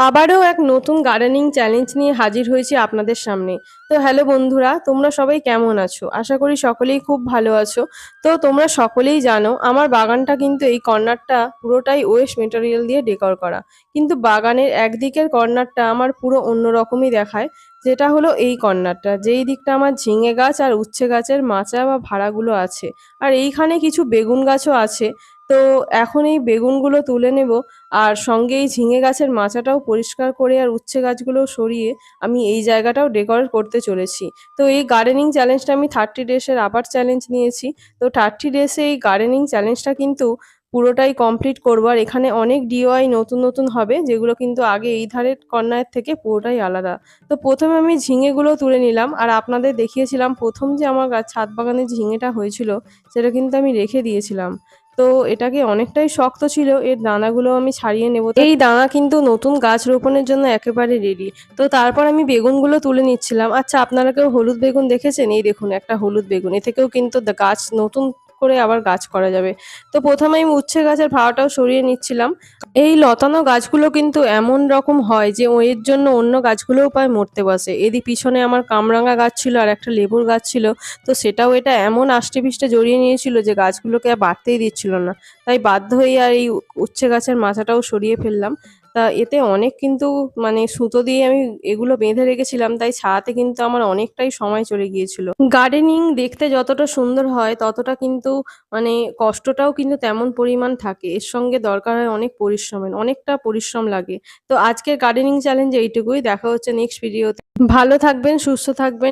আবারও এক নতুন গার্ডেনিং চ্যালেঞ্জ নিয়ে হাজির হয়েছি আপনাদের সামনে। তো হ্যালো বন্ধুরা, তোমরা সবাই কেমন আছো? আশা করি সকলেই খুব ভালো আছো। তো তোমরা সকলেই জানো আমার বাগানটা কিন্তু এই কর্নারটা পুরোটাই ওয়েস্ট মেটেরিয়াল দিয়ে ডেকোর করা। কিন্তু বাগানের একদিকের কর্নারটা আমার পুরো অন্যরকমই দেখায়, যেটা হলো এই কর্নারটা। যেই দিকটা আমার ঝিঙে গাছ আর উচ্ছে গাছের মাচা বা ভাড়াগুলো আছে। আর এইখানে কিছু বেগুন গাছও আছে। তো এখন এই বেগুনগুলো তুলে নেব। আর সঙ্গে এই ঝিঙে গাছের মাচাটাও পরিষ্কার করে আর উচ্ছে গাছগুলোও সরিয়ে আমি এই জায়গাটাও ডেকোরেট করতে চলেছি। তো এই গার্ডেনিং চ্যালেঞ্জটা আমি 30 ডেজের আবার চ্যালেঞ্জ নিয়েছি। তো 30 ডেজে এই গার্ডেনিং চ্যালেঞ্জটা কিন্তু পুরোটাই কমপ্লিট করবো। আর এখানে অনেক ডিওআই নতুন নতুন হবে, যেগুলো কিন্তু আগে এই ধারের কর্নার থেকে পুরোটাই আলাদা। তো প্রথমে আমি ঝিঙেগুলো তুলে নিলাম আর আপনাদের দেখিয়েছিলাম প্রথম যে আমার ছাদ বাগানে ঝিঙেটা হয়েছিল সেটা কিন্তু আমি রেখে দিয়েছিলাম। তো এটাকে অনেকটাই শক্ত ছিল, এর দানাগুলো আমি ছাড়িয়ে নেব। এই দানা কিন্তু নতুন গাছ রোপণের জন্য একেবারে রেডি। তো তারপর আমি বেগুনগুলো তুলে নিচ্ছিলাম। আচ্ছা, আপনারা কেউ হলুদ বেগুন দেখেছেন? এই দেখুন একটা হলুদ বেগুন, এ থেকেও কিন্তু গাছ নতুন করে আবার গাছ করা যাবে। তো প্রথমে আমি উচ্ছে গাছের ভাড়াটাও সরিয়ে নিচ্ছিলাম। এই লতানো গাছগুলো কিন্তু এমন রকম হয় যে এর জন্য অন্য গাছগুলোও প্রায় মরতে বসে। এরই পিছনে আমার কামরাঙা গাছ ছিল আর একটা লেবুর গাছ ছিল। তো সেটাও এটা এমন আষ্টে পিষ্টে জড়িয়ে নিয়েছিল যে গাছগুলোকে আর বাড়তেই দিচ্ছিল না। তাই বাধ্য হয়ে আর এই উচ্ছে গাছের মাচাটাও সরিয়ে ফেললাম। তা এতে অনেক কিন্তু সুতো দিয়ে আমি এগুলো বেঁধে রেখেছিলাম, তাই ছাড়াতে কিন্তু আমার অনেকটাই সময় চলে গিয়েছিল। গার্ডেনিং দেখতে যতটা সুন্দর হয় ততটা কিন্তু মানে কষ্টটাও কিন্তু তেমন পরিমাণ থাকে। এর সঙ্গে দরকার হয় অনেক পরিশ্রমের, অনেকটা পরিশ্রম লাগে। তো আজকের গার্ডেনিং চ্যালেঞ্জ এইটুকুই। দেখা হচ্ছে নেক্সট ভিডিওতে। ভালো থাকবেন, সুস্থ থাকবেন।